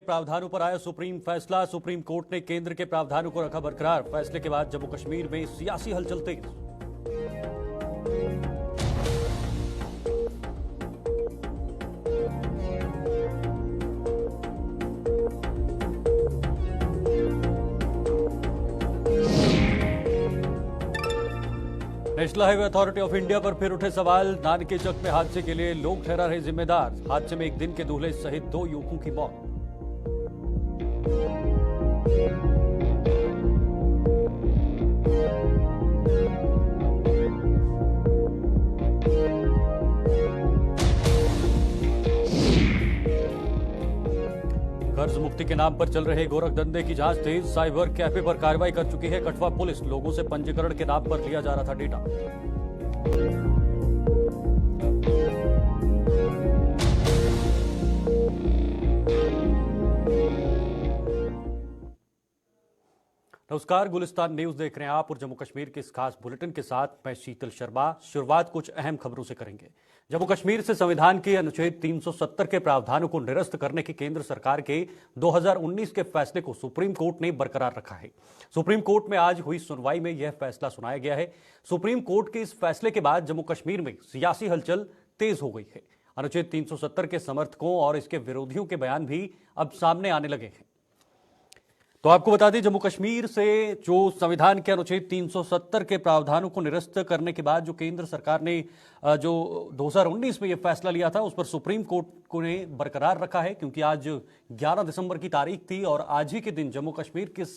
प्रावधानों पर आया सुप्रीम फैसला। सुप्रीम कोर्ट ने केंद्र के प्रावधानों को रखा बरकरार। फैसले के बाद जम्मू कश्मीर में सियासी हलचल तेज। National highway authority of India पर फिर उठे सवाल। नानके चक में हादसे के लिए लोग ठहरा रहे जिम्मेदार। हादसे में एक दिन के दूल्हे सहित 2 युवकों की मौत। कर्ज मुक्ति के नाम पर चल रहे गोरख धंधे की जांच तेज। साइबर कैफे पर कार्रवाई कर चुकी है कठुआ पुलिस। लोगों से पंजीकरण के नाम पर लिया जा रहा था डेटा। नमस्कार, गुलिस्तान न्यूज देख रहे हैं आप और जम्मू कश्मीर के इस खास बुलेटिन के साथ मैं शीतल शर्मा। शुरुआत कुछ अहम खबरों से करेंगे। जम्मू कश्मीर से संविधान के अनुच्छेद 370 के प्रावधानों को निरस्त करने के केंद्र सरकार के 2019 के फैसले को सुप्रीम कोर्ट ने बरकरार रखा है। सुप्रीम कोर्ट में आज हुई सुनवाई में यह फैसला सुनाया गया है। सुप्रीम कोर्ट के इस फैसले के बाद जम्मू कश्मीर में सियासी हलचल तेज हो गई है। अनुच्छेद 370 के समर्थकों और इसके विरोधियों के बयान भी अब सामने आने लगे हैं। तो आपको बता दें, जम्मू कश्मीर से जो संविधान के अनुच्छेद 370 के प्रावधानों को निरस्त करने के बाद जो केंद्र सरकार ने जो 2019 में यह फैसला लिया था, उस पर सुप्रीम कोर्ट को ने बरकरार रखा है, क्योंकि आज 11 दिसंबर की तारीख थी और आज ही के दिन जम्मू कश्मीर के इस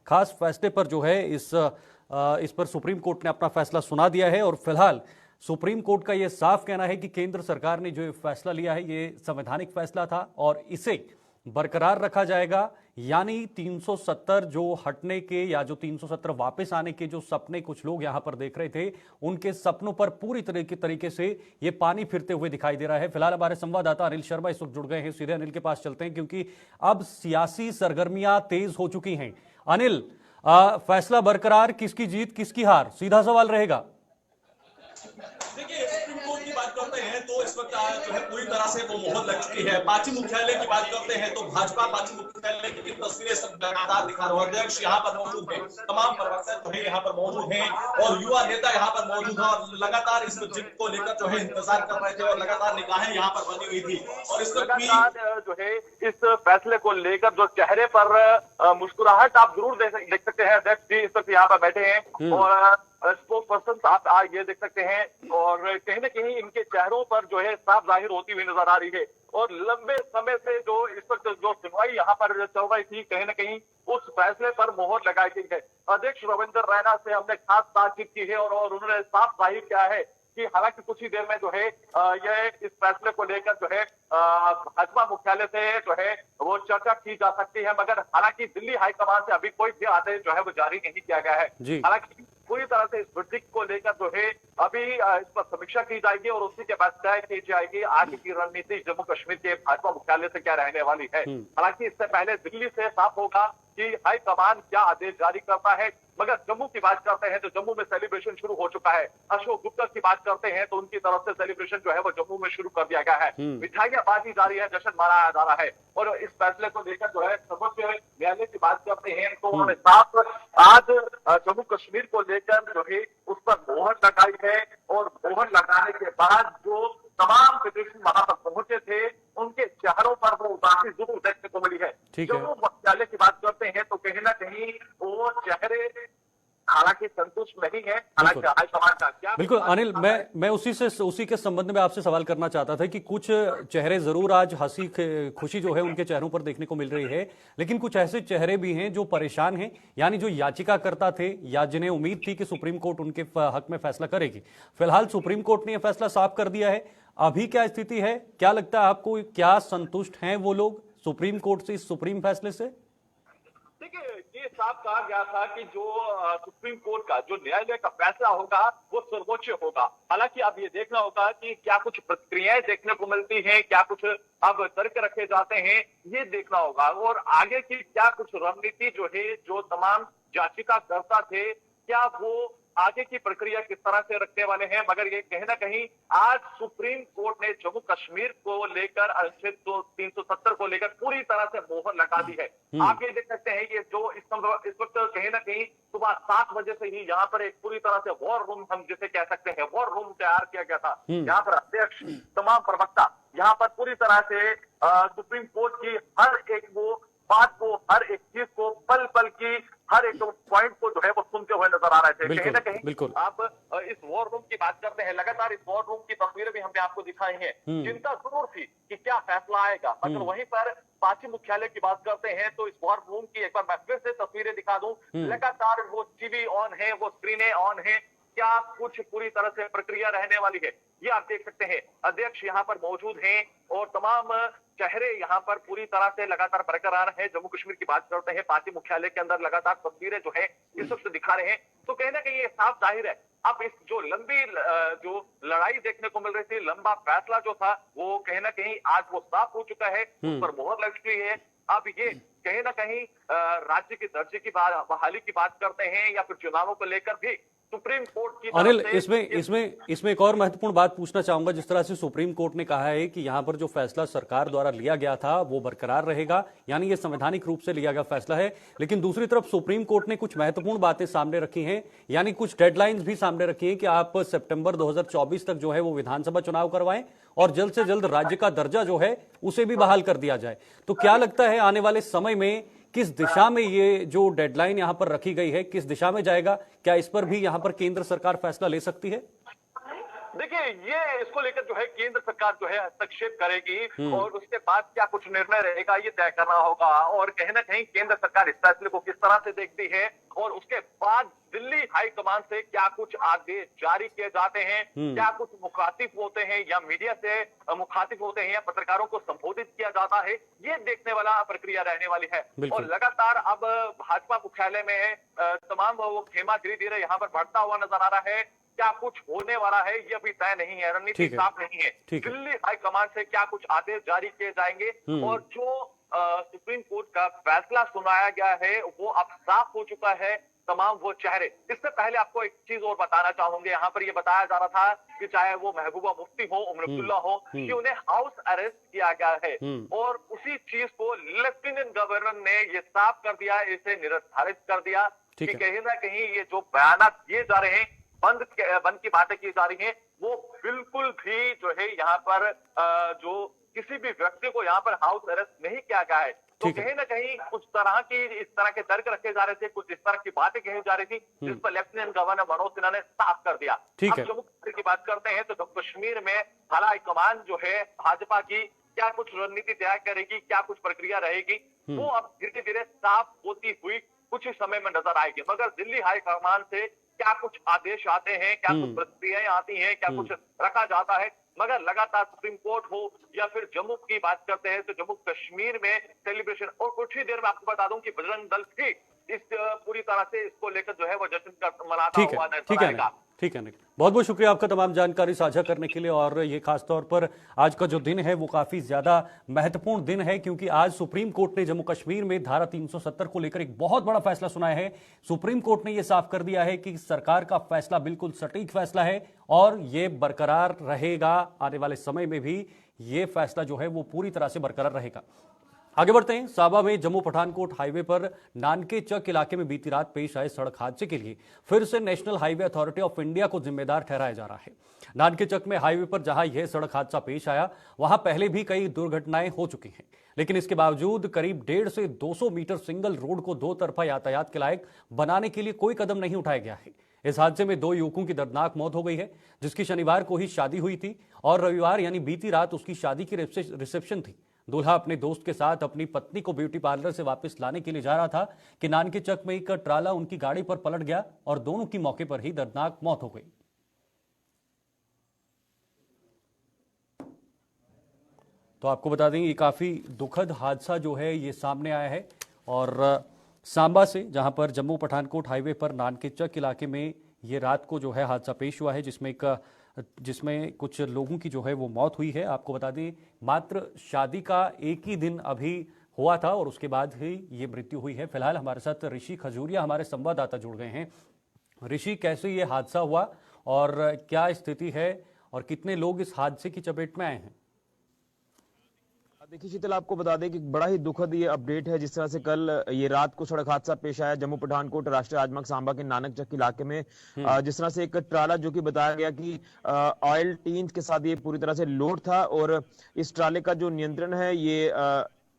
खास फैसले पर जो है इस पर सुप्रीम कोर्ट ने अपना फैसला सुना दिया है। और फिलहाल सुप्रीम कोर्ट का यह साफ कहना है कि केंद्र सरकार ने जो फैसला लिया है ये संवैधानिक फैसला था और इसे बरकरार रखा जाएगा। यानी 370 जो हटने के या जो 370 वापस आने के जो सपने कुछ लोग यहां पर देख रहे थे, उनके सपनों पर पूरी तरीके से ये पानी फिरते हुए दिखाई दे रहा है। फिलहाल हमारे संवाददाता अनिल शर्मा इस वक्त जुड़ गए हैं। सीधे अनिल के पास चलते हैं, क्योंकि अब सियासी सरगर्मियां तेज हो चुकी हैं। अनिल, फैसला बरकरार, किसकी जीत किसकी हार, सीधा सवाल रहेगा। देखिए, सुप्रीम कोर्ट की बात करते हैं तो इस वक्त जो है पूरी तरह से वो मोहर लग चुकी है। पार्टी मुख्यालय की बात करते हैं तो भाजपा पार्टी मुख्यालय की तस्वीरें सब लगातार दिखा रहे हैं। अध्यक्ष यहाँ पर मौजूद है, तमाम प्रवक्ता जो है यहाँ पर मौजूद हैं और युवा नेता यहाँ पर मौजूद है और लगातार इस जीत को लेकर जो है इंतजार कर रहे थे और लगातार निगाहें यहाँ पर बनी हुई थी। और इस वक्त जो है इस फैसले को लेकर जो चेहरे पर मुस्कुराहट आप जरूर देख सकते हैं। अध्यक्ष जी इस वक्त यहाँ पर बैठे हैं और स्पोक्स पर्सन आप ये देख सकते हैं और कहीं ना कहीं इनके चेहरों पर जो है साफ जाहिर होती हुई नजर आ रही है। और लंबे समय से जो इस वक्त जो सुनवाई यहाँ पर चल रही थी, कहीं ना कहीं उस फैसले पर मोहर लगाई गई है। अध्यक्ष रविंद्र रैना से हमने खास बातचीत की है और उन्होंने साफ जाहिर किया है कि हालांकि कुछ ही देर में जो है यह इस फैसले को लेकर जो है भाजपा मुख्यालय से जो है वो चर्चा की जा सकती है, मगर हालांकि दिल्ली हाईकमान से अभी कोई भी आदेश जो है वो जारी नहीं किया गया है। हालांकि पूरी तरह से इस वर्डिक्ट को लेकर जो है अभी इस पर समीक्षा की जाएगी और उसी के बाद तय की जाएगी आगे की रणनीति जम्मू कश्मीर के भाजपा मुख्यालय से क्या रहने वाली है। हालांकि इससे पहले दिल्ली से साफ होगा कि हाईकमान क्या आदेश जारी करता है। मगर जम्मू की बात करते हैं तो जम्मू में सेलिब्रेशन शुरू हो चुका है। अशोक गुप्ता की बात करते हैं तो उनकी तरफ से सेलिब्रेशन जो है वो जम्मू में शुरू कर दिया गया है। मिठाइयां बांटी जा रही है, जश्न मनाया जा रहा है। और इस फैसले को लेकर जो है सर्वोच्च न्यायालय की बात करते हैं तो उन्होंने साफ आज जम्मू कश्मीर को लेकर जो है उस पर मोहर लगाई है और मोहर लगाने के बाद जो तमाम पिटीशन वहां पर पहुंचे थे उनके चेहरों पर वो उदासी जरूर देखने को मिली है। जम्मू मुख्यालय की बात करते हैं तो कहीं ना कहीं वो चेहरे हालांकि संतुष्ट नहीं है। हालांकि हाईकमान का क्या बिल्कुल अनिल, मैं उसी के संबंध में आपसे सवाल करना चाहता था कि कुछ चेहरे जरूर आज हंसी खुशी जो है उनके चेहरों पर देखने को मिल रही है, लेकिन कुछ ऐसे चेहरे भी हैं जो परेशान हैं, यानी जो याचिकाकर्ता थे या जिन्हें उम्मीद थी कि सुप्रीम कोर्ट उनके हक में फैसला करेगी। फिलहाल सुप्रीम कोर्ट ने यह फैसला साफ कर दिया है। अभी क्या स्थिति है, क्या लगता है आपको, क्या संतुष्ट हैं वो लोग सुप्रीम कोर्ट से, इस सुप्रीम फैसले से? देखिए, ये साफ कहा गया था कि जो सुप्रीम कोर्ट का जो न्यायालय का फैसला होगा वो सर्वोच्च होगा। हालांकि अब ये देखना होगा कि क्या कुछ प्रतिक्रियाएं देखने को मिलती हैं, क्या कुछ अब तर्क रखे जाते हैं, ये देखना होगा। और आगे की क्या कुछ रणनीति जो है, जो तमाम याचिकाकर्ता थे, क्या वो आगे की प्रक्रिया किस तरह से रखने वाले हैं। मगर ये कहीं ना कहीं आज सुप्रीम कोर्ट ने जम्मू कश्मीर को लेकर अनुच्छेद 370 को लेकर पूरी तरह से मोहर लगा दी है। आप ये देख सकते हैं ये जो इस वक्त कहीं ना कहीं सुबह 7 बजे से ही यहाँ पर एक पूरी तरह से वॉर रूम, हम जिसे कह सकते हैं वॉर रूम तैयार किया गया था। यहाँ पर अध्यक्ष, तमाम प्रवक्ता यहाँ पर पूरी तरह से सुप्रीम कोर्ट की हर एक वो बात को, हर एक चीज को, पल पल की हर एक पॉइंट को जो है वो सुनते हुए नजर आ रहे थे। कहीं ना कहीं आप इस वॉर रूम की बात करते हैं, लगातार इस वॉर रूम की तस्वीरें भी हमने आपको दिखाई हैं। चिंता जरूर थी कि क्या फैसला आएगा, मगर वहीं पर पार्टी मुख्यालय की बात करते हैं तो इस वॉर रूम की एक बार मैं फिर से तस्वीरें दिखा दूं। लगातार वो टीवी ऑन है, वो स्क्रीनें ऑन है। क्या कुछ पूरी तरह से प्रक्रिया रहने वाली है, ये आप देख सकते हैं। अध्यक्ष यहाँ पर मौजूद हैं और तमाम चेहरे यहाँ पर पूरी तरह से लगातार बरकरार है। जम्मू कश्मीर की बात करते हैं, पार्टी मुख्यालय के अंदर लगातार तस्वीरें जो है इस वक्त दिखा रहे हैं। तो कहीं ना कहीं ये साफ जाहिर है, अब इस जो लंबी जो लड़ाई देखने को मिल रही थी, लंबा फैसला जो था वो कहीं ना कहीं आज वो साफ हो चुका है, उस पर मोहर लग चुकी है। अब ये कहीं ना कहीं राज्य के दर्जे की बहाली की बात करते हैं या फिर चुनावों को लेकर भी सुप्रीम कोर्ट की अनिल, इसमें एक और महत्वपूर्ण बात पूछना चाहूंगा। जिस तरह से सुप्रीम कोर्ट ने कहा है कि यहां पर जो फैसला सरकार द्वारा लिया गया था वो बरकरार रहेगा, यानी ये संवैधानिक रूप से लिया गया फैसला है, लेकिन दूसरी तरफ सुप्रीम कोर्ट ने कुछ महत्वपूर्ण बातें सामने रखी हैं, यानी कुछ डेडलाइंस भी सामने रखी हैं कि आप सितंबर 2024 तक जो है वो विधानसभा चुनाव करवाएं और जल्द से जल्द राज्य का दर्जा जो है उसे भी बहाल कर दिया जाए। तो क्या लगता है आने वाले समय में किस दिशा में ये जो डेडलाइन यहां पर रखी गई है, किस दिशा में जाएगा? क्या इस पर भी यहां पर केंद्र सरकार फैसला ले सकती है? देखिए, ये इसको लेकर जो है केंद्र सरकार जो है हस्तक्षेप करेगी और उसके बाद क्या कुछ निर्णय रहेगा ये तय करना होगा। और कहीं ना कहीं केंद्र सरकार इस फैसले को किस तरह से देखती है और उसके बाद दिल्ली हाईकमान से क्या कुछ आदेश जारी किए जाते हैं, क्या कुछ मुखातिब होते हैं या मीडिया से मुखातिब होते हैं या पत्रकारों को संबोधित किया जाता है, ये देखने वाला प्रक्रिया रहने वाली है। और लगातार अब भाजपा मुख्यालय में तमाम वो खेमा धीरे धीरे यहाँ पर बढ़ता हुआ नजर आ रहा है। क्या कुछ होने वाला है ये अभी तय नहीं है, रणनीति साफ नहीं है। दिल्ली हाईकमान से क्या कुछ आदेश जारी किए जाएंगे और जो सुप्रीम कोर्ट का फैसला सुनाया गया है वो अब साफ हो चुका है, तमाम वो चेहरे। इससे पहले आपको एक चीज और बताना चाहूंगे, यहाँ पर ये बताया जा रहा था कि चाहे वो महबूबा मुफ्ती हो, उमर अब्दुल्ला हो, कि उन्हें हाउस अरेस्ट किया गया है और उसी चीज को लेफ्टिनेंट गवर्नर ने ये साफ कर दिया, इसे निर्धारित कर दिया कि कहीं ना कहीं ये जो बयान दिए जा रहे हैं, बंद की बातें की जा रही हैं, वो बिल्कुल भी जो है यहाँ पर जो किसी भी व्यक्ति को यहाँ पर हाउस अरेस्ट नहीं किया गया है। तो कहीं ना कहीं कुछ तरह की इस तरह के तर्क रखे जा रहे थे, कुछ इस तरह की बातें कही जा रही थी, जिस पर लेफ्टिनेंट गवर्नर मनोज सिन्हा ने साफ कर दिया। अब जम्मू कश्मीर की बात करते हैं तो जम्मू कश्मीर में हाईकमान जो है भाजपा की क्या कुछ रणनीति तय करेगी, क्या कुछ प्रक्रिया रहेगी, वो अब धीरे धीरे साफ होती हुई कुछ ही समय में नजर आएगी। मगर दिल्ली हाईकमान से क्या कुछ आदेश आते हैं, क्या कुछ प्रक्रियाएं आती हैं, क्या कुछ रखा जाता है, मगर लगातार सुप्रीम कोर्ट हो या फिर जम्मू की बात करते हैं तो जम्मू कश्मीर में सेलिब्रेशन। और कुछ ही देर में आपको बता दूं कि बजरंग दल भी इस पूरी तरह से इसको लेकर जो है वो जश्न मनाता हुआ नजर आएगा। ठीक है निखिल, बहुत बहुत शुक्रिया आपका तमाम जानकारी साझा करने के लिए। और ये खासतौर पर आज का जो दिन है वो काफी ज्यादा महत्वपूर्ण दिन है, क्योंकि आज सुप्रीम कोर्ट ने जम्मू कश्मीर में धारा 370 को लेकर एक बहुत बड़ा फैसला सुनाया है। सुप्रीम कोर्ट ने यह साफ कर दिया है कि सरकार का फैसला बिल्कुल सटीक फैसला है और ये बरकरार रहेगा, आने वाले समय में भी ये फैसला जो है वो पूरी तरह से बरकरार रहेगा। आगे बढ़ते हैं। साबा में जम्मू पठानकोट हाईवे पर नानके चक इलाके में बीती रात पेश आए सड़क हादसे के लिए फिर से national highway authority of India को जिम्मेदार ठहराया जा रहा है। नानके चक में हाईवे पर जहां यह सड़क हादसा पेश आया वहां पहले भी कई दुर्घटनाएं हो चुकी हैं, लेकिन इसके बावजूद करीब 150 से 200 मीटर सिंगल रोड को दो तरफा यातायात के लायक बनाने के लिए कोई कदम नहीं उठाया गया है। इस हादसे में 2 युवकों की दर्दनाक मौत हो गई है, जिसकी शनिवार को ही शादी हुई थी और रविवार यानी बीती रात उसकी शादी की रिसेप्शन थी। दूल्हा अपने दोस्त के साथ अपनी पत्नी को ब्यूटी पार्लर से वापस लाने के लिए जा रहा था कि नानके चक में एक ट्राला उनकी गाड़ी पर पलट गया और दोनों की मौके पर ही दर्दनाक मौत हो गई। तो आपको बता दें ये काफी दुखद हादसा जो है ये सामने आया है और सांबा से, जहां पर जम्मू पठानकोट हाईवे पर नानके चक इलाके में ये रात को जो है हादसा पेश हुआ है, जिसमें कुछ लोगों की जो है वो मौत हुई है। आपको बता दें मात्र शादी का एक ही दिन अभी हुआ था और उसके बाद ही ये मृत्यु हुई है। फिलहाल हमारे साथ ऋषि खजूरिया हमारे संवाददाता जुड़ गए हैं। ऋषि, कैसे ये हादसा हुआ और क्या स्थिति है और कितने लोग इस हादसे की चपेट में आए हैं? देखिए शीतल, आपको बता दें कि बड़ा ही दुखद ये अपडेट है। जिस तरह से कल ये रात को सड़क हादसा पेश आया जम्मू पठानकोट राष्ट्रीय राजमार्ग सांबा के नानक चक इलाके में। जिस तरह से एक ट्राला जो कि बताया गया कि ऑयल टीन्स के साथ ये पूरी तरह से लोड था और इस ट्राले का जो नियंत्रण है ये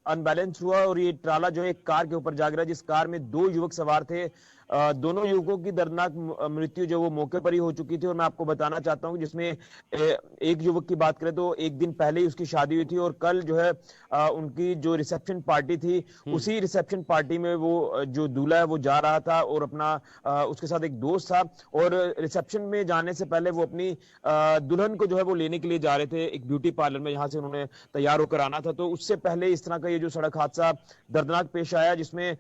अनबैलेंस हुआ और ये ट्राला जो है एक कार के ऊपर जा गिरा, जिस कार में 2 युवक सवार थे। दोनों युवकों की दर्दनाक मृत्यु जो वो मौके पर ही हो चुकी थी। और मैं आपको बताना चाहता हूं जिसमें एक युवक की बात करें तो एक दिन पहले ही उसकी शादी हुई थी और कल जो है उनकी जो रिसेप्शन पार्टी थी उसी रिसेप्शन पार्टी में वो जो दूल्हा है वो जा रहा था और अपना उसके साथ एक दोस्त था और रिसेप्शन में जाने से पहले वो अपनी दुल्हन को जो है वो लेने के लिए जा रहे थे एक ब्यूटी पार्लर में, यहाँ से उन्होंने तैयार होकर आना था। तो उससे पहले इस तरह का ये जो सड़क हादसा दर्दनाक पेश आया जिसमें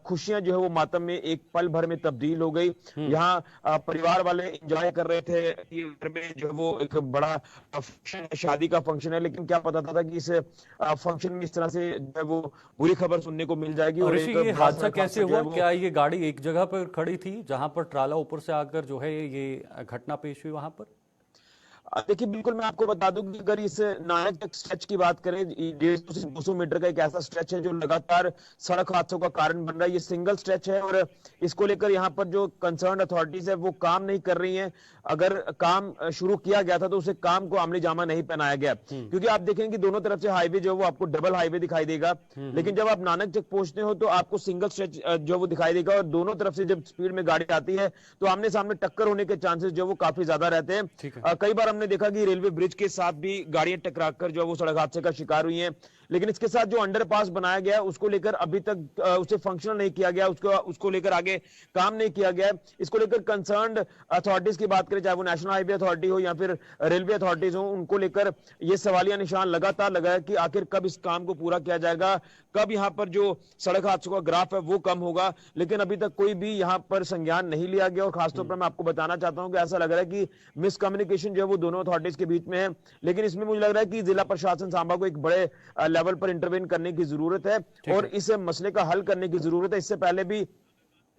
खुशियां जो है वो मातम में एक पल भर में तब्दील हो गई। यहाँ परिवार वाले एंजॉय कर रहे थे कि घर में जो है वो एक बड़ा शादी का फंक्शन है, लेकिन क्या पता था कि इस फंक्शन में इस तरह से जो है वो बुरी खबर सुनने को मिल जाएगी। और ये हादसा कैसे हुआ? क्या ये गाड़ी एक जगह पर खड़ी थी जहां पर ट्राला ऊपर से आकर जो है ये घटना पेश हुई वहां पर? देखिए बिल्कुल, मैं आपको बता दूं कि अगर इस नानक तक स्ट्रेच की बात करें, 150 से 200 मीटर का एक ऐसा स्ट्रेच है जो लगातार सड़क हादसों का कारण बन रहा है। ये सिंगल स्ट्रेच है और इसको लेकर यहाँ पर जो कंसर्न अथॉरिटीज है वो काम नहीं कर रही हैं। अगर काम शुरू किया गया था तो उसे काम को आमने जामा नहीं पहनाया गया, क्योंकि आप देखेंगे कि दोनों तरफ से हाईवे जो है वो आपको डबल हाईवे दिखाई देगा, लेकिन जब आप नानक चक पहुंचते हो तो आपको सिंगल स्ट्रेच जो वो दिखाई देगा और दोनों तरफ से जब स्पीड में गाड़ी आती है तो आमने सामने टक्कर होने के चांसेस जो वो काफी ज्यादा रहते हैं। कई बार हमने देखा कि रेलवे ब्रिज के साथ भी गाड़ियां टकराकर जो है वो सड़क हादसे का शिकार हुई हैं, लेकिन इसके साथ जो अंडरपास बनाया गया उसको लेकर अभी तक उसे फंक्शनल नहीं किया गया, उसको लेकर आगे काम नहीं किया गया। इसको लेकर कंसर्न्ड अथॉरिटीज की बात करें, चाहे वो नेशनल हाईवे अथॉरिटी हो या फिर रेलवे अथॉरिटीज हो, उनको लेकर ये सवालिया निशान लगातार लगाया कि आखिर कब इस काम को पूरा किया जाएगा, कब यहाँ पर जो सड़क हादसों का ग्राफ है वो कम होगा, लेकिन अभी तक कोई भी यहाँ पर संज्ञान नहीं लिया गया। और खासतौर पर मैं आपको बताना चाहता हूं कि ऐसा लग रहा है कि मिसकम्युनिकेशन जो है वो दोनों अथॉरिटीज के बीच में है, लेकिन इसमें मुझे लग रहा है कि जिला प्रशासन सांबा को एक बड़े लेवल पर इंटरवेन करने की जरूरत है और इस मसले का हल करने की जरूरत है। इससे पहले भी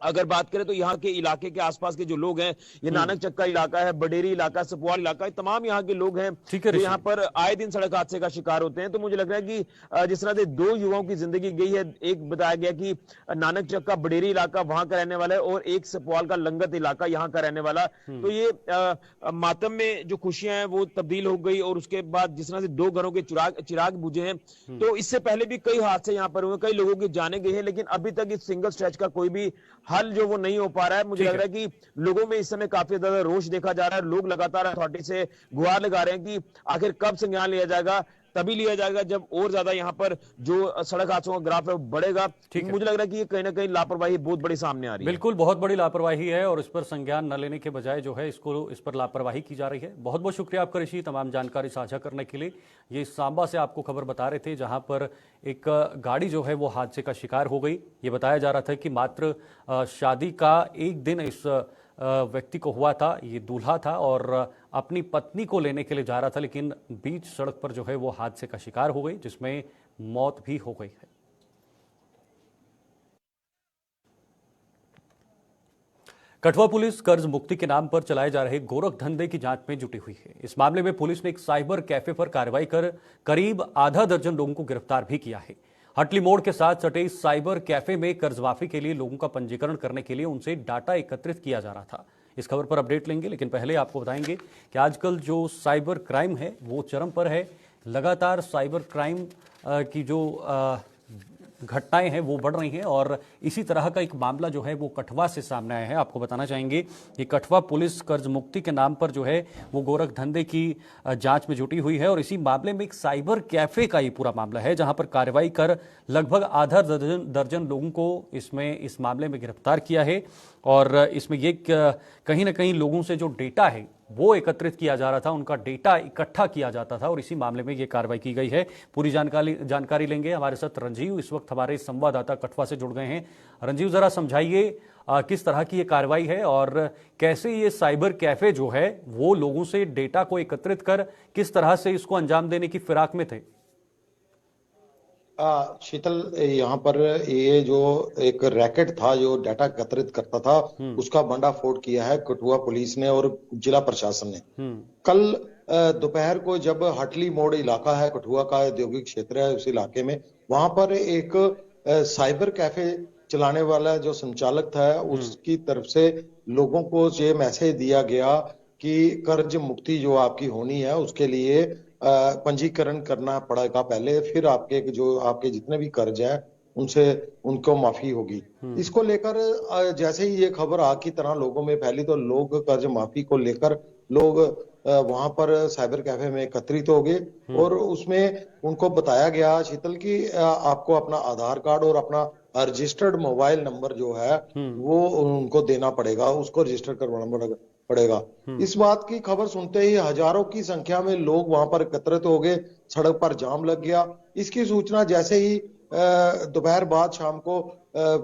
अगर बात करें तो यहाँ के इलाके के आसपास के जो लोग हैं, ये नानक चक का इलाका है, बडेरी इलाका, सपुआल इलाका, तमाम यहाँ के लोग हैं जो यहाँ पर आए दिन सड़क हादसे का शिकार होते हैं। तो मुझे लग रहा है कि जिस तरह से 2 युवाओं की जिंदगी गई है, एक बताया गया कि नानक चक का बडेरी इलाका वहां का रहने वाला है और एक सपुआल का लंगत इलाका यहाँ का रहने वाला, तो ये मातम में जो खुशियां हैं वो तब्दील हो गई। और उसके बाद जिस तरह से 2 घरों के चिराग बुझे हैं, तो इससे पहले भी कई हादसे यहाँ पर हुए, कई लोगों की जाने गई है, लेकिन अभी तक इस सिंगल स्ट्रेच का कोई भी हल जो वो नहीं हो पा रहा है। मुझे लग रहा है कि लोगों में इस समय काफी ज्यादा रोष देखा जा रहा है। लोग लगातार अथॉरिटी से गुहार लगा रहे हैं कि आखिर कब संज्ञान लिया जाएगा। तभी लिया जाएगा जब और ज्यादा यहाँ पर जो सड़क हादसों का ग्राफ है वो बढ़ेगा। मुझे लग रहा है कि ये कहीं ना कहीं लापरवाही बहुत बड़ी सामने आ रही है। बिल्कुल, बहुत बड़ी लापरवाही है और इस पर संज्ञान न लेने के बजाय जो है इस पर लापरवाही की जा रही है। बहुत बहुत शुक्रिया आपका ऋषि, तमाम जानकारी साझा करने के लिए। ये सांबा से आपको खबर बता रहे थे जहां पर एक गाड़ी जो है वो हादसे का शिकार हो गई। ये बताया जा रहा था कि मात्र शादी का एक दिन इस व्यक्ति को हुआ था, ये दूल्हा था और अपनी पत्नी को लेने के लिए जा रहा था, लेकिन बीच सड़क पर जो है वो हादसे का शिकार हो गई जिसमें मौत भी हो गई है। कठुआ पुलिस कर्ज मुक्ति के नाम पर चलाए जा रहे गोरख धंधे की जांच में जुटी हुई है। इस मामले में पुलिस ने एक साइबर कैफे पर कार्रवाई कर करीब आधा दर्जन लोगों को गिरफ्तार भी किया है। हटली मोड़ के साथ सटे इस साइबर कैफे में कर्ज माफी के लिए लोगों का पंजीकरण करने के लिए उनसे डाटा एकत्रित किया जा रहा था। इस खबर पर अपडेट लेंगे, लेकिन पहले आपको बताएंगे कि आजकल जो साइबर क्राइम है वो चरम पर है। लगातार साइबर क्राइम की जो घटनाएं हैं वो बढ़ रही हैं और इसी तरह का एक मामला जो है वो कठुआ से सामने आया है। आपको बताना चाहेंगे कि कठुआ पुलिस कर्ज मुक्ति के नाम पर जो है वो गोरख धंधे की जांच में जुटी हुई है और इसी मामले में एक साइबर कैफे का ये पूरा मामला है जहां पर कार्रवाई कर लगभग आधा दर्जन लोगों को इस मामले में गिरफ्तार किया है। और इसमें ये कहीं ना कहीं लोगों से जो डेटा है वो एकत्रित किया जा रहा था, उनका डेटा इकट्ठा किया जाता था और इसी मामले में ये कार्रवाई की गई है। पूरी जानकारी लेंगे। हमारे साथ रंजीव इस वक्त हमारे संवाददाता कठुआ से जुड़ गए हैं। रंजीव, जरा समझाइए किस तरह की ये कार्रवाई है और कैसे ये साइबर कैफे जो है वो लोगों से डेटा को एकत्रित कर किस तरह से इसको अंजाम देने की फिराक में थे। शीतल, यहाँ पर ये जो एक रैकेट था जो डाटा एकत्रित करता था, उसका भंडाफोड़ किया है कठुआ पुलिस ने और जिला प्रशासन ने। कल दोपहर को जब हटली मोड़ इलाका है, कठुआ का औद्योगिक क्षेत्र है, उस इलाके में वहां पर एक साइबर कैफे चलाने वाला जो संचालक था, उसकी तरफ से लोगों को ये मैसेज दिया गया कि कर्ज मुक्ति जो आपकी होनी है उसके लिए पंजीकरण करना पड़ेगा पहले, फिर आपके जो आपके जितने भी कर्ज है उनसे उनको माफी होगी। इसको लेकर जैसे ही ये खबर आग की तरह लोगों में फैली तो लोग कर्ज माफी को लेकर लोग वहां पर साइबर कैफे में एकत्रित हो गए और उसमें उनको बताया गया, शीतल, की आपको अपना आधार कार्ड और अपना रजिस्टर्ड मोबाइल नंबर जो है वो उनको देना पड़ेगा, उसको रजिस्टर करवाना पड़ेगा। इस बात की खबर सुनते ही हजारों की संख्या में लोग वहां पर एकत्रित हो गए, सड़क पर जाम लग गया। इसकी सूचना जैसे ही दोपहर बाद शाम को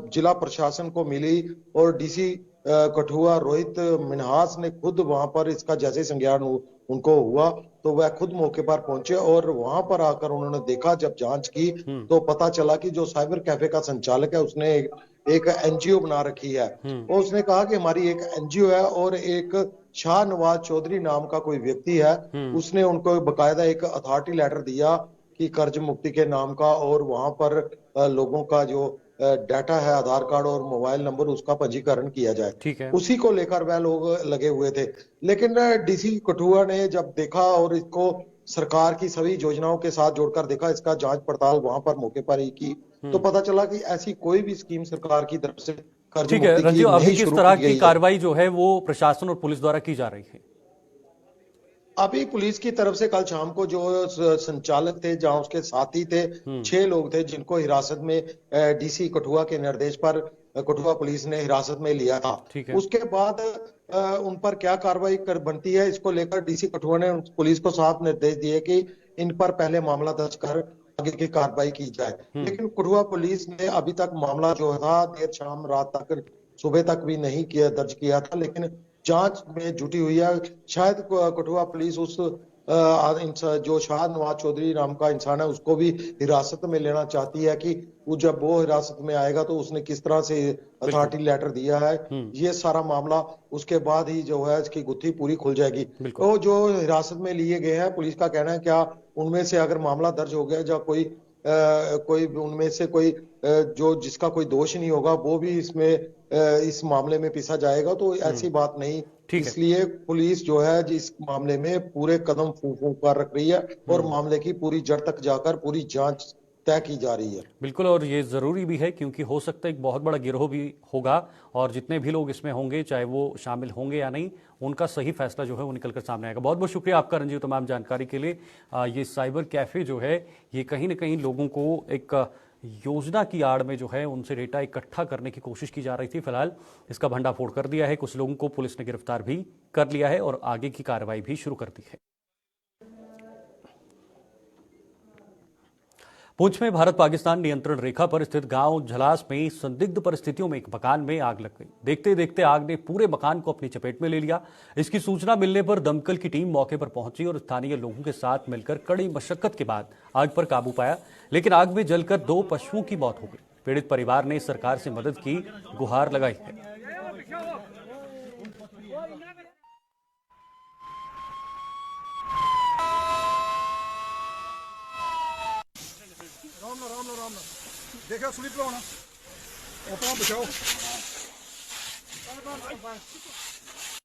जिला प्रशासन को मिली और डीसी कठुआ रोहित मिन्हास ने खुद वहां पर इसका जैसे संज्ञान उनको हुआ तो वह खुद मौके पर पहुंचे और वहां पर आकर उन्होंने देखा, जब जांच की तो पता चला कि जो साइबर कैफे का संचालक है उसने एक एनजीओ बना रखी है और उसने कहा कि हमारी एक एनजीओ है और एक शाहनवाज चौधरी नाम का कोई व्यक्ति है, उसने उनको बकायदा एक अथॉरिटी लेटर दिया कि कर्ज मुक्ति के नाम का, और वहां पर लोगों का जो डाटा है, आधार कार्ड और मोबाइल नंबर, उसका पंजीकरण किया जाए। ठीक है। उसी को लेकर वह लोग लगे हुए थे। लेकिन डीसी कठुआ ने जब देखा और इसको सरकार की सभी योजनाओं के साथ जोड़कर देखा, इसका जांच पड़ताल वहां पर मौके पर ही की, तो पता चला कि ऐसी कोई भी स्कीम सरकार की तरफ से कर्ज ठीक है मुक्ति की रंजीव, अभी नहीं किस शुरू तरह की की गई है। कार्रवाई जो है वो प्रशासन और पुलिस द्वारा की जा रही है? अभी पुलिस की तरफ से कल शाम को जो संचालक थे, जहां उसके साथी थे, 6 लोग थे जिनको हिरासत में डीसी कठुआ के निर्देश पर कठुआ पुलिस ने हिरासत में लिया था। उसके बाद उन पर क्या कार्रवाई बनती है, इसको लेकर डीसी कठुआ ने पुलिस को साफ निर्देश दिए कि इन पर पहले मामला दर्ज कर आगे की कार्रवाई की जाए। लेकिन कठुआ पुलिस ने अभी तक मामला जो था देर शाम रात तक, सुबह तक भी नहीं दर्ज किया था, लेकिन जांच में जुटी हुई है। शायद कठुआ पुलिस उस जो शाहनवाज चौधरी नाम का इंसान है उसको भी हिरासत में लेना चाहती है कि जब वो हिरासत में आएगा तो उसने किस तरह से अथॉरिटी लेटर दिया है, ये सारा मामला उसके बाद ही जो है इसकी गुत्थी पूरी खुल जाएगी। तो जो हिरासत में लिए गए हैं, पुलिस का कहना है क्या उनमें से अगर मामला दर्ज हो गया या कोई उनमें से कोई जो जिसका कोई दोष नहीं होगा वो भी इसमें इस मामले में पिसा जाएगा, तो ऐसी बात नहीं। इसलिए पुलिस जो है इस मामले में पूरे कदम फूंक फूंक कर रख रही है और मामले की पूरी जड़ तक जाकर पूरी जांच तय की जा रही है। बिल्कुल, और ये जरूरी भी है क्योंकि हो सकता है एक बहुत बड़ा गिरोह भी होगा और जितने भी लोग इसमें होंगे, चाहे वो शामिल होंगे या नहीं, उनका सही फैसला जो है वो निकलकर सामने आएगा। बहुत बहुत शुक्रिया आपका रंजीव तमाम जानकारी के लिए। ये साइबर कैफे जो है ये कहीं ना कहीं लोगों को एक योजना की आड़ में जो है उनसे डेटा इकट्ठा करने की कोशिश की जा रही थी। फिलहाल इसका भंडाफोड़ कर दिया है, कुछ लोगों को पुलिस ने गिरफ्तार भी कर लिया है और आगे की कार्रवाई भी शुरू कर दी है। पुंछ में भारत पाकिस्तान नियंत्रण रेखा पर स्थित गांव झलास में संदिग्ध परिस्थितियों में एक मकान में आग लग गई। देखते देखते आग ने पूरे मकान को अपनी चपेट में ले लिया। इसकी सूचना मिलने पर दमकल की टीम मौके पर पहुंची और स्थानीय लोगों के साथ मिलकर कड़ी मशक्कत के बाद आग पर काबू पाया, लेकिन आग में जलकर 2 पशुओं की मौत हो गई। पीड़ित परिवार ने सरकार से मदद की गुहार लगाई है। देखो स्लिप लो ना, अपना बचाओ।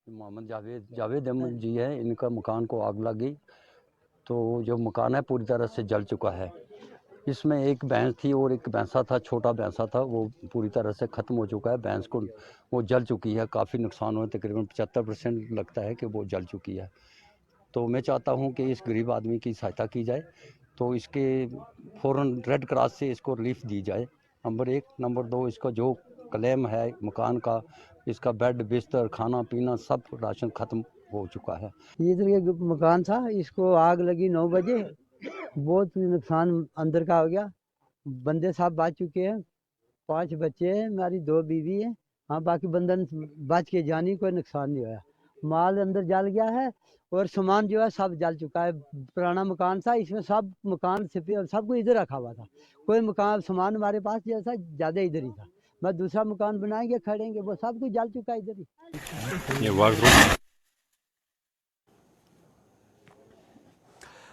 मोहम्मद जावेद अहमद जी है, इनका मकान को आग लग गई तो जो मकान है पूरी तरह से जल चुका है। इसमें एक भैंस थी और एक भैंसा था, छोटा भैंसा था, वो पूरी तरह से ख़त्म हो चुका है। भैंस को वो जल चुकी है, काफ़ी नुकसान हुआ, तकरीबन 75% लगता है कि वो जल चुकी है। तो मैं चाहता हूँ कि इस गरीब आदमी की सहायता की जाए, तो इसके फ़ौरन रेड क्रॉस से इसको रिलीफ दी जाए, नंबर 1। नंबर 2, इसका जो क्लेम है मकान का, इसका बेड बिस्तर खाना पीना सब राशन ख़त्म हो चुका है। इधर ये मकान था, इसको आग लगी 9 बजे, बहुत नुकसान अंदर का हो गया। बंदे साहब बच चुके हैं, 5 बच्चे हैं, हमारी 2 बीवी है। हाँ, बाकी बंधन बच के जानी, कोई नुकसान नहीं हुआ। माल अंदर जल गया है और सामान जो है सब जल चुका है। पुराना मकान था, इसमें सब मकान सब कुछ इधर रखा हुआ था। कोई मकान सामान हमारे पास जैसा ज्यादा इधर ही था। मैं दूसरा मकान बनाएंगे खड़ेंगे, वो सब कुछ जल चुका है इधर ही।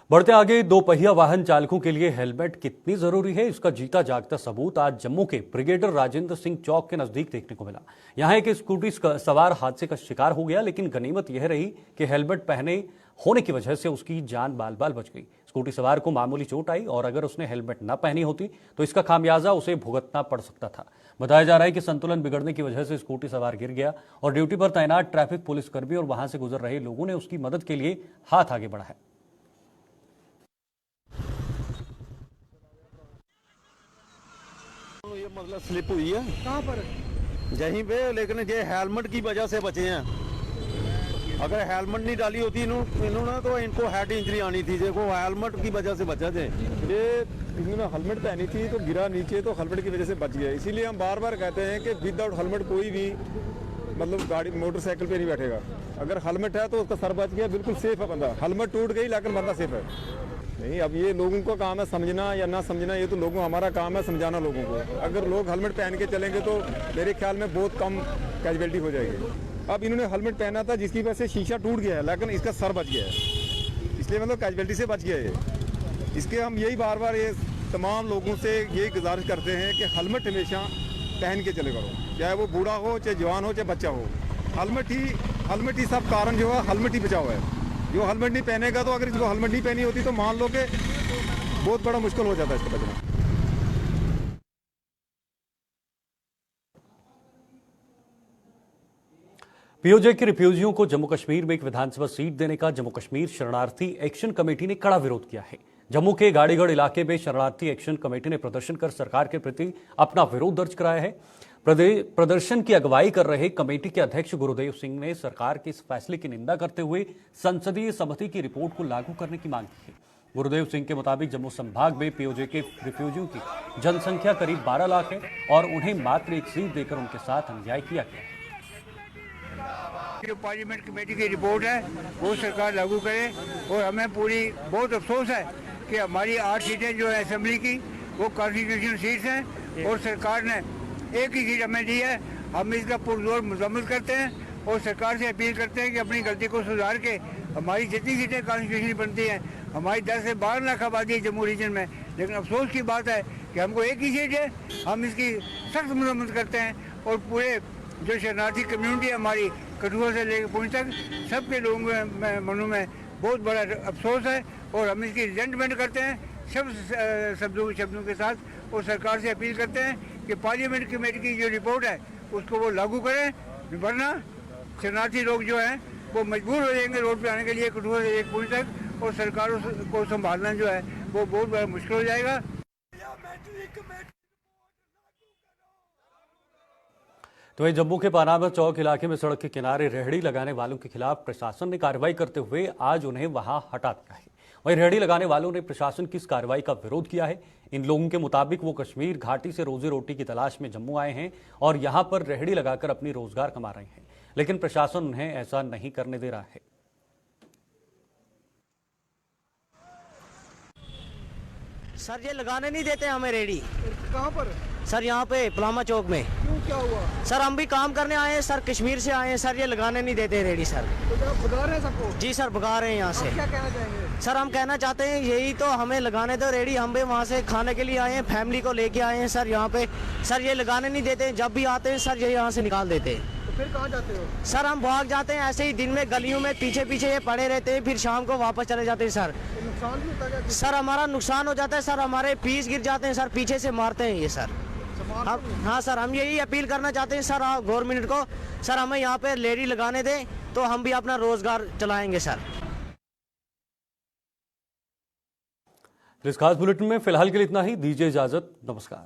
बढ़ते आगे, दो पहिया वाहन चालकों के लिए हेलमेट कितनी जरूरी है, इसका जीता जागता सबूत आज जम्मू के ब्रिगेडियर राजेंद्र सिंह चौक के नजदीक देखने को मिला। यहां एक स्कूटी सवार हादसे का शिकार हो गया, लेकिन गनीमत यह रही कि हेलमेट पहने होने की वजह से उसकी जान बाल बाल बच गई। स्कूटी सवार को मामूली चोट आई और अगर उसने हेलमेट न पहनी होती तो इसका खामियाजा उसे भुगतना पड़ सकता था। बताया जा रहा है कि संतुलन बिगड़ने की वजह से स्कूटी सवार गिर गया और ड्यूटी पर तैनात ट्रैफिक पुलिसकर्मी और वहां से गुजर रहे लोगों ने उसकी मदद के लिए हाथ आगे बढ़ाया। ये मतलब स्लिप हुई है। कहाँ पर? यहीं पे, लेकिन ये हेलमेट की वजह से बचे हैं। अगर हेलमेट नहीं डाली होती इन्होंने तो इनको हेड इंजरी आनी थी। देखो हेलमेट की वजह से बचा थे। ये इन्होंने हेलमेट पहनी थी तो गिरा नीचे, तो हेलमेट की वजह से बच गया। इसीलिए हम बार बार कहते हैं कि विदाउट हेलमेट कोई भी मतलब गाड़ी मोटरसाइकिल पे नहीं बैठेगा। अगर हेलमेट है तो उसका सर बच गया, बिल्कुल सेफ है बंदा। हेलमेट टूट गई लेकिन बंदा सेफ है। नहीं, अब ये लोगों का काम है समझना या ना समझना, ये तो लोगों हमारा काम है समझाना लोगों को। अगर लोग हेलमेट पहन के चलेंगे तो मेरे ख्याल में बहुत कम कैजुअलिटी हो जाएगी। अब इन्होंने हेलमेट पहना था जिसकी वजह से शीशा टूट गया है, लेकिन इसका सर बच गया है, इसलिए मतलब कैजुअलिटी से बच गया है। इसके हम यही बार बार ये तमाम लोगों से यही गुजारिश करते हैं कि हेलमेट हमेशा पहन के चले करो, चाहे वो बूढ़ा हो, चाहे जवान हो, चाहे बच्चा हो। हेलमेट ही सब कारण जो है हेलमेट ही बचाव है। जो हेलमेट नहीं पहनेगा तो अगर इसको हेलमेट नहीं पहनी होती तो मान लो कि बहुत बड़ा मुश्किल हो जाता है इसका बचना। पीओजे के रिफ्यूजियों को जम्मू कश्मीर में एक विधानसभा सीट देने का जम्मू कश्मीर शरणार्थी एक्शन कमेटी ने कड़ा विरोध किया है। जम्मू के गाड़ीगढ़ इलाके में शरणार्थी एक्शन कमेटी ने प्रदर्शन कर सरकार के प्रति अपना विरोध दर्ज कराया है। प्रदर्शन की अगुवाई कर रहे कमेटी के अध्यक्ष गुरुदेव सिंह ने सरकार के इस फैसले की निंदा करते हुए संसदीय समिति की रिपोर्ट को लागू करने की मांग की है। गुरुदेव सिंह के मुताबिक जम्मू संभाग में पीओजे के रिफ्यूजियों की जनसंख्या करीब 12 लाख है और उन्हें मात्र एक सीट देकर उनके साथ अन्याय किया गया है। जो पार्लियामेंट कमेटी की रिपोर्ट है वो सरकार लागू करे और हमें पूरी बहुत अफसोस है कि हमारी 8 सीटें जो है असेंबली की वो कॉन्स्टिट्यूशनल सीट्स हैं और सरकार ने एक ही सीट हमें दी है। हम इसका पुरजोर मजम्मत करते हैं और सरकार से अपील करते हैं कि अपनी गलती को सुधार के हमारी जितनी सीटें कॉन्स्टिट्यूशनल बनती हैं, हमारी 10 से 12 लाख आबादी है जम्मू रीजन में, लेकिन अफसोस की बात है कि हमको एक ही सीट है। हम इसकी सख्त मजम्मत करते हैं और पूरे जो शरणार्थी कम्युनिटी है हमारी कठुआ से लेकर पुंछ तक सबके लोगों के मनों में बहुत बड़ा अफसोस है और हम इसकी रिजेंटमेंट करते हैं शब्दों के साथ और सरकार से अपील करते हैं कि पार्लियामेंट कमेटी की जो रिपोर्ट है उसको वो लागू करें, वरना शरणार्थी लोग जो हैं वो मजबूर हो जाएंगे रोड पे आने के लिए कठुआ से एक पुंछ तक और सरकारों को संभालना जो है वो बहुत बड़ा मुश्किल हो जाएगा। तो जम्मू के पानामा चौक इलाके में सड़क के किनारे रेहड़ी लगाने वालों के खिलाफ प्रशासन ने कार्रवाई करते हुए आज उन्हें वहां हटा दिया है। वहीं रेहड़ी लगाने वालों ने प्रशासन की इस कार्रवाई का विरोध किया है। इन लोगों के मुताबिक वो कश्मीर घाटी से रोजी रोटी की तलाश में जम्मू आए हैं और यहां पर रेहड़ी लगाकर अपनी रोजगार कमा रहे हैं, लेकिन प्रशासन उन्हें ऐसा नहीं करने दे रहा है। सर ये लगाने नहीं देते हमें रेहड़ी। कहाँ पर? सर यहाँ पे पलामा चौक में। क्यों, क्या हुआ? सर हम भी काम करने आए हैं सर, कश्मीर से आए हैं सर, ये लगाने नहीं देते रेहड़ी सर। तो क्या भगा रहे हैं सबको? जी सर भगा रहे हैं यहाँ से। क्या कहना चाहेंगे? सर हम कहना चाहते हैं यही तो, हमें लगाने दो रेहड़ी, हम भी वहाँ से खाने के लिए आए हैं, फैमिली को लेके आए हैं सर यहाँ पे। सर ये लगाने नहीं देते, जब भी आते हैं सर ये यहाँ से निकाल देते हैं। तो फिर कहाँ जाते हो? सर हम भाग जाते हैं ऐसे ही, दिन में गलियों में पीछे पीछे ये पड़े रहते हैं, फिर शाम को वापस चले जाते हैं सर। तो नुकसान भी होता है? सर हमारा नुकसान हो जाता है सर, हमारे पीस गिर जाते हैं सर, पीछे से मारते हैं ये सर। हाँ सर हम यही अपील करना चाहते हैं सर गवर्नमेंट को, सर हमें यहाँ पे रेहड़ी लगाने दें तो हम भी अपना रोजगार चलाएंगे सर। इस खास बुलेटिन में फिलहाल के लिए इतना ही, दीजिए इजाजत, नमस्कार।